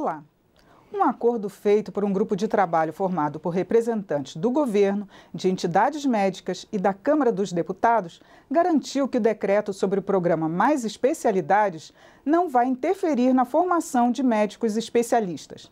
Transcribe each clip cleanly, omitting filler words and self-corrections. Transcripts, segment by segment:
Olá! Um acordo feito por um grupo de trabalho formado por representantes do governo, de entidades médicas e da Câmara dos Deputados garantiu que o decreto sobre o programa Mais Especialidades não vai interferir na formação de médicos especialistas.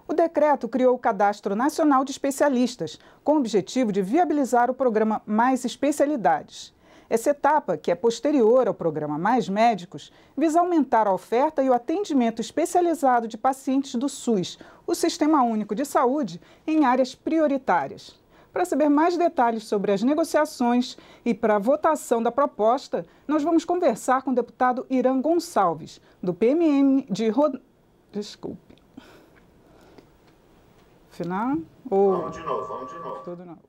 O decreto criou o Cadastro Nacional de Especialistas, com o objetivo de viabilizar o programa Mais Especialidades. Essa etapa, que é posterior ao programa Mais Médicos, visa aumentar a oferta e o atendimento especializado de pacientes do SUS, o Sistema Único de Saúde, em áreas prioritárias. Para saber mais detalhes sobre as negociações e para a votação da proposta, nós vamos conversar com o deputado Irã Gonçalves, do PMN de Desculpe. Final? Vamos de novo. Tudo novo.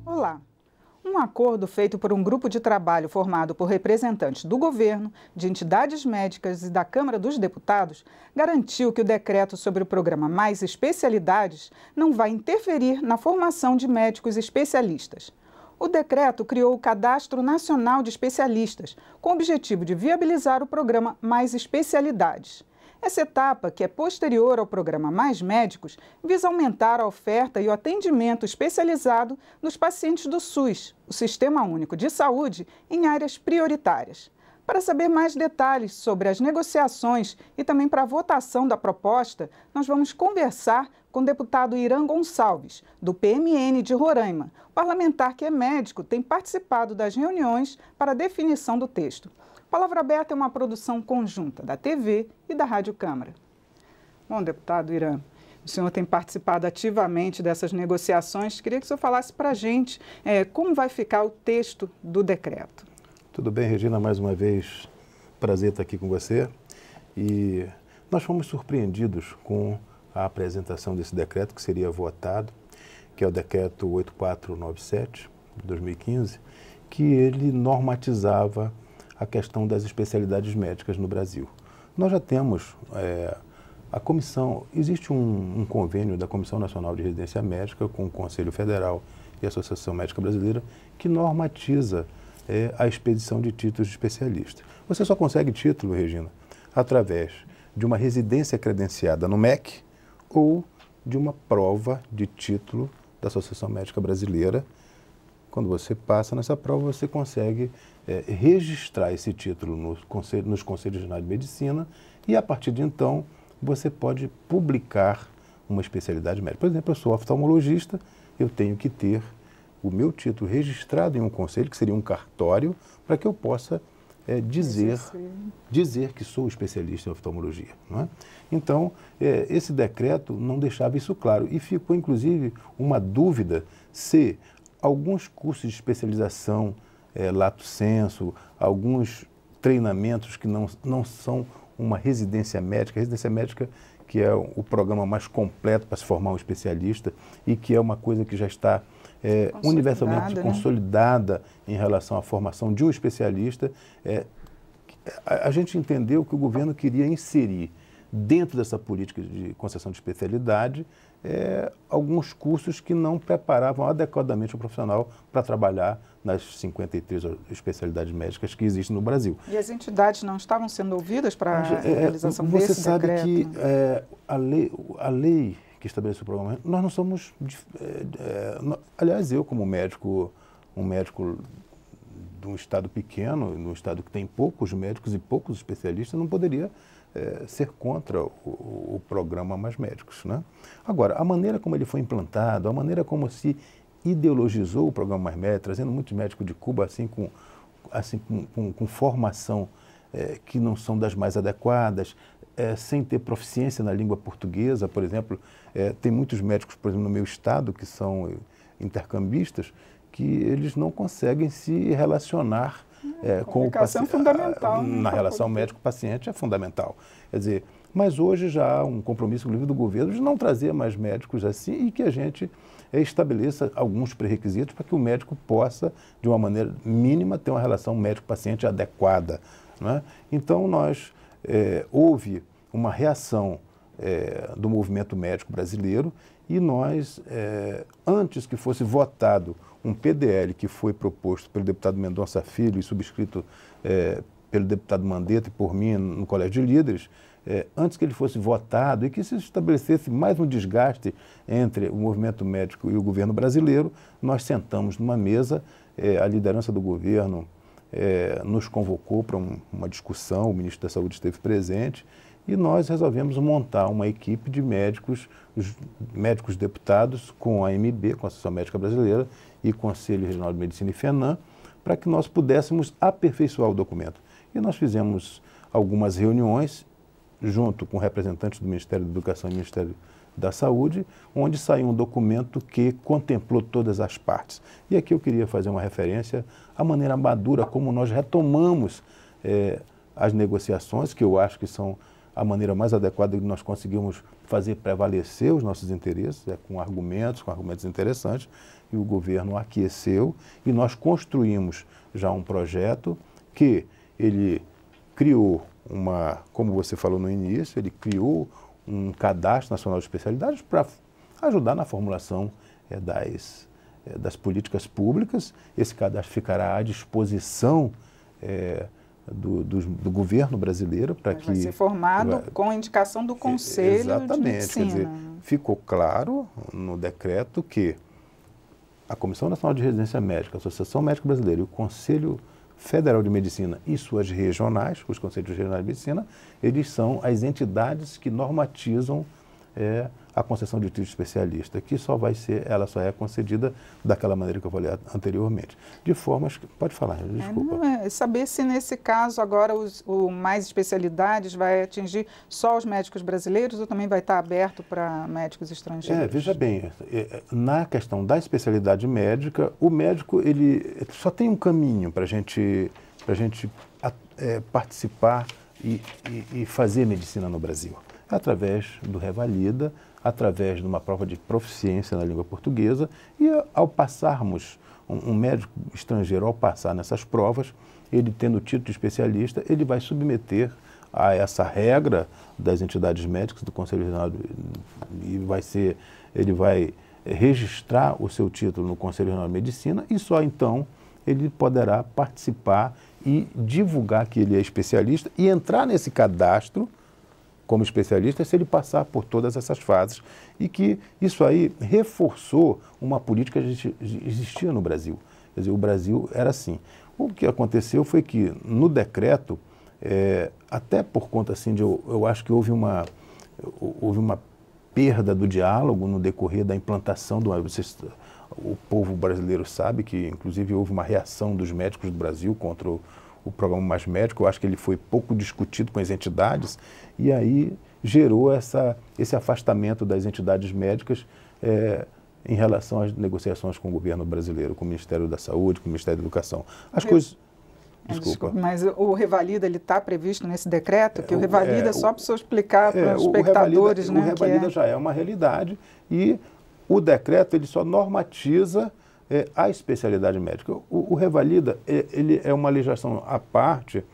Olá! Um acordo feito por um grupo de trabalho formado por representantes do governo, de entidades médicas e da Câmara dos Deputados garantiu que o decreto sobre o programa Mais Especialidades não vai interferir na formação de médicos especialistas. O decreto criou o Cadastro Nacional de Especialistas, com o objetivo de viabilizar o programa Mais Especialidades. Essa etapa, que é posterior ao programa Mais Médicos, visa aumentar a oferta e o atendimento especializado nos pacientes do SUS, o Sistema Único de Saúde, em áreas prioritárias. Para saber mais detalhes sobre as negociações e também para a votação da proposta, nós vamos conversar com o deputado Irã Gonçalves, do PMN de Roraima. O parlamentar que é médico tem participado das reuniões para a definição do texto. Palavra Aberta é uma produção conjunta da TV e da Rádio Câmara. Bom, deputado Irã, o senhor tem participado ativamente dessas negociações. Queria que o senhor falasse para a gente como vai ficar o texto do decreto. Tudo bem, Regina, mais uma vez, prazer estar aqui com você. E nós fomos surpreendidos com a apresentação desse decreto que seria votado, que é o decreto 8497, de 2015, que ele normatizava a questão das especialidades médicas no Brasil. Nós já temos a comissão, existe um convênio da Comissão Nacional de Residência Médica com o Conselho Federal e a Associação Médica Brasileira que normatiza a expedição de títulos de especialista. Você só consegue título, Regina, através de uma residência credenciada no MEC ou de uma prova de título da Associação Médica Brasileira. Quando você passa nessa prova, você consegue registrar esse título nos Conselhos Regionais de Medicina e, a partir de então, você pode publicar uma especialidade médica. Por exemplo, eu sou oftalmologista, eu tenho que ter o meu título registrado em um conselho, que seria um cartório, para que eu possa dizer que sou especialista em oftalmologia. Não é? Então, esse decreto não deixava isso claro e ficou, inclusive, uma dúvida se alguns cursos de especialização, lato sensu, alguns treinamentos que não são uma residência médica que é o programa mais completo para se formar um especialista e que é uma coisa que já está universalmente consolidada em relação à formação de um especialista. A gente entendeu que o governo queria inserir dentro dessa política de concessão de especialidade alguns cursos que não preparavam adequadamente o profissional para trabalhar nas 53 especialidades médicas que existem no Brasil. E as entidades não estavam sendo ouvidas para a realização desse decreto? Você sabe que a lei que estabelece o programa, nós não somos... aliás, eu como médico, um médico de um estado pequeno, num estado que tem poucos médicos e poucos especialistas, não poderia ser contra o programa Mais Médicos, né? Agora, a maneira como ele foi implantado, a maneira como se ideologizou o programa Mais Médicos, trazendo muitos médicos de Cuba com formação que não são das mais adequadas, sem ter proficiência na língua portuguesa, por exemplo. Tem muitos médicos, por exemplo, no meu estado, que são intercambistas, que eles não conseguem se relacionar com o paciente. Fundamental, né? Na relação médico-paciente é fundamental. Quer dizer, Mas hoje já há um compromisso, inclusive, do governo de não trazer mais médicos assim e que a gente estabeleça alguns pré-requisitos para que o médico possa, de uma maneira mínima, ter uma relação médico-paciente adequada, né? Então, houve uma reação do movimento médico brasileiro e nós, antes que fosse votado um PDL que foi proposto pelo deputado Mendonça Filho e subscrito pelo deputado Mandetta e por mim no Colégio de Líderes, antes que ele fosse votado e que se estabelecesse mais um desgaste entre o movimento médico e o governo brasileiro, nós sentamos numa mesa, a liderança do governo nos convocou para uma discussão, o ministro da Saúde esteve presente, e nós resolvemos montar uma equipe de médicos, os médicos deputados, com a AMB, com a Associação Médica Brasileira, e Conselho Regional de Medicina e FENAM, para que nós pudéssemos aperfeiçoar o documento. E nós fizemos algumas reuniões, junto com representantes do Ministério da Educação e do Ministério da Saúde, onde saiu um documento que contemplou todas as partes. E aqui eu queria fazer uma referência à maneira madura como nós retomamos as negociações, que eu acho que são a maneira mais adequada que nós conseguimos fazer prevalecer os nossos interesses, com argumentos interessantes, e o governo aqueceu, e nós construímos já um projeto que ele criou como você falou no início, ele criou um cadastro nacional de especialidades para ajudar na formulação das políticas públicas. Esse cadastro ficará à disposição do governo brasileiro para que... Vai ser formado com a indicação do Conselho de Medicina. Quer dizer, ficou claro no decreto que a Comissão Nacional de Residência Médica, a Associação Médica Brasileira e o Conselho Federal de Medicina e suas regionais, os Conselhos Regionais de Medicina, eles são as entidades que normatizam a concessão de título de especialista, que ela só é concedida daquela maneira que eu falei anteriormente. De formas... Pode falar, desculpa. Saber se nesse caso agora o mais especialidades vai atingir só os médicos brasileiros ou também vai estar aberto para médicos estrangeiros? Veja bem, na questão da especialidade médica, o médico ele só tem um caminho para a gente participar e fazer medicina no Brasil. Através do Revalida, através de uma prova de proficiência na língua portuguesa, e ao passarmos, um médico estrangeiro, ao passar nessas provas, ele tendo o título de especialista, ele vai submeter a essa regra das entidades médicas do Conselho Regional e ele vai registrar o seu título no Conselho Regional de Medicina e só então ele poderá participar e divulgar que ele é especialista e entrar nesse cadastro como especialista se ele passar por todas essas fases e que isso aí reforçou uma política que existia no Brasil. Quer dizer, o Brasil era assim. O que aconteceu foi que no decreto, até por conta assim eu acho que houve uma perda do diálogo no decorrer da implantação o povo brasileiro sabe que inclusive houve uma reação dos médicos do Brasil contra o programa Mais Médico. Eu acho que ele foi pouco discutido com as entidades e aí gerou esse afastamento das entidades médicas em relação às negociações com o governo brasileiro, com o Ministério da Saúde, com o Ministério da Educação. As coisas... Desculpa. Mas o Revalida está previsto nesse decreto? Que o Revalida, só para o senhor explicar para os espectadores... O Revalida já é uma realidade e o decreto ele só normatiza a especialidade médica. O Revalida ele é uma legislação à parte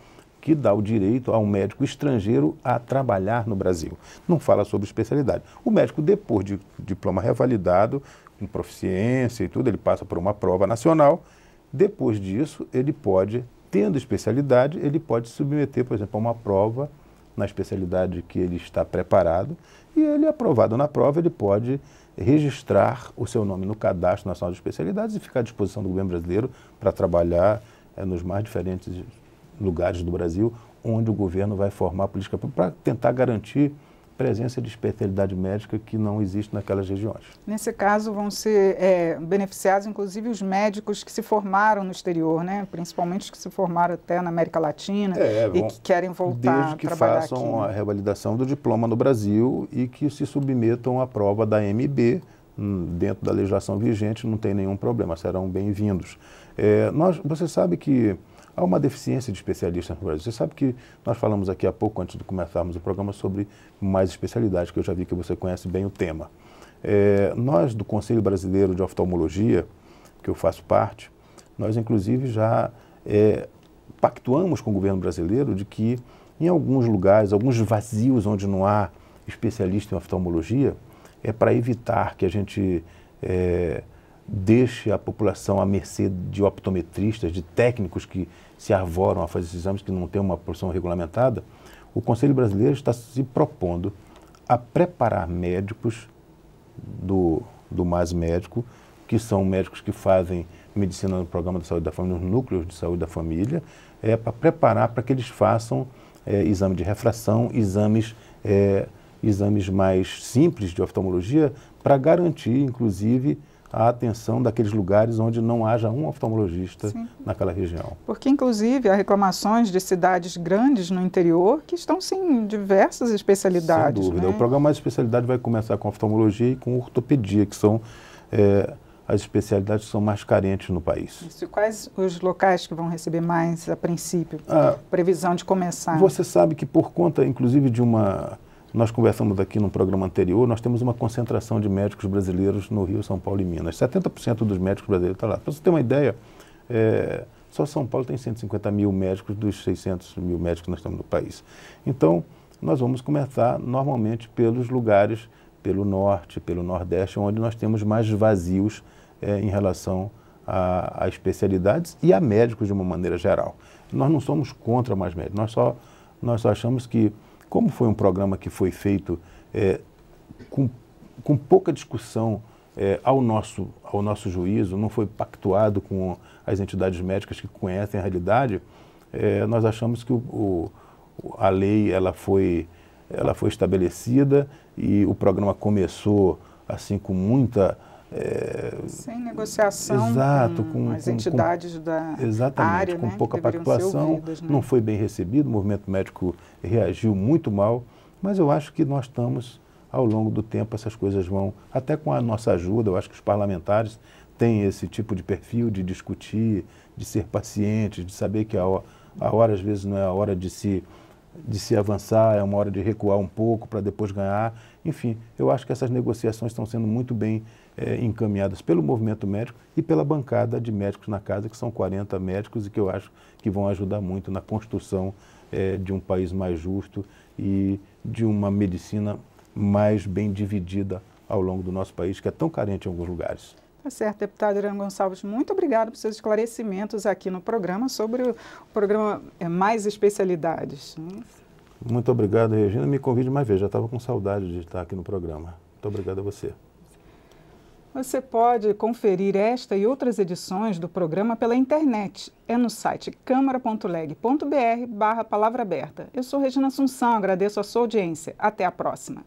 que dá o direito ao médico estrangeiro a trabalhar no Brasil. Não fala sobre especialidade. O médico, depois de diploma revalidado, com proficiência e tudo, ele passa por uma prova nacional. Depois disso, ele pode, tendo especialidade, ele pode submeter, por exemplo, a uma prova na especialidade que ele está preparado. E ele, aprovado na prova, ele pode registrar o seu nome no Cadastro Nacional de Especialidades e ficar à disposição do governo brasileiro para trabalhar nos mais diferentes lugares do Brasil, onde o governo vai formar política pública para tentar garantir presença de especialidade médica que não existe naquelas regiões. Nesse caso vão ser beneficiados inclusive os médicos que se formaram no exterior, né? Principalmente os que se formaram até na América Latina e que querem voltar a trabalhar aqui. Desde que façam a revalidação do diploma no Brasil e que se submetam à prova da AMB, dentro da legislação vigente, não tem nenhum problema, serão bem-vindos. Você sabe que há uma deficiência de especialistas no Brasil. Você sabe que nós falamos aqui há pouco, antes de começarmos o programa, sobre mais especialidades, que eu já vi que você conhece bem o tema. Nós, do Conselho Brasileiro de Oftalmologia, que eu faço parte, nós inclusive já pactuamos com o governo brasileiro de que em alguns lugares, alguns vazios onde não há especialista em oftalmologia, para evitar que a gente deixe a população à mercê de optometristas, de técnicos que se arvoram a fazer esses exames, que não têm uma profissão regulamentada, o Conselho Brasileiro está se propondo a preparar médicos do Mais Médico, que são médicos que fazem medicina no Programa de Saúde da Família, nos núcleos de saúde da família, para preparar para que eles façam exame de refração, exames mais simples de oftalmologia, para garantir, inclusive, a atenção daqueles lugares onde não haja um oftalmologista Sim. naquela região. Porque, inclusive, há reclamações de cidades grandes no interior que estão sem diversas especialidades. Sem dúvida. Né? O programa Mais Especialidade vai começar com oftalmologia e com ortopedia, que são as especialidades que são mais carentes no país. Isso. E quais os locais que vão receber mais, a princípio? Previsão de começar? Você sabe que por conta, inclusive, de uma... Nós conversamos aqui no programa anterior, nós temos uma concentração de médicos brasileiros no Rio, São Paulo e Minas. 70% dos médicos brasileiros estão lá. Para você ter uma ideia, só São Paulo tem 150 mil médicos dos 600 mil médicos que nós temos no país. Então, nós vamos começar normalmente pelos lugares, pelo norte, pelo nordeste, onde nós temos mais vazios em relação a especialidades e a médicos de uma maneira geral. Nós não somos contra mais médicos, nós só achamos que, como foi um programa que foi feito com pouca discussão ao nosso juízo, não foi pactuado com as entidades médicas que conhecem a realidade, nós achamos que a lei ela foi estabelecida e o programa começou assim com muita... sem negociação exato, com as entidades da área, com né, pouca pactuação, né? Não foi bem recebido, o movimento médico reagiu muito mal, mas eu acho que nós estamos, ao longo do tempo, essas coisas vão, até com a nossa ajuda, eu acho que os parlamentares têm esse tipo de perfil de discutir, de ser pacientes, de saber que a hora às vezes não é a hora de se avançar, é uma hora de recuar um pouco para depois ganhar. Enfim, eu acho que essas negociações estão sendo muito bem encaminhadas pelo movimento médico e pela bancada de médicos na casa, que são 40 médicos e que eu acho que vão ajudar muito na construção de um país mais justo e de uma medicina mais bem dividida ao longo do nosso país, que é tão carente em alguns lugares. Tá certo, deputado Irano Gonçalves, muito obrigado por seus esclarecimentos aqui no programa sobre o programa Mais Especialidades. Muito obrigado, Regina. Me convide mais vezes, já estava com saudade de estar aqui no programa. Muito obrigado a você. Você pode conferir esta e outras edições do programa pela internet. É no site câmara.leg.br/palavra aberta. Eu sou Regina Assunção, agradeço a sua audiência. Até a próxima.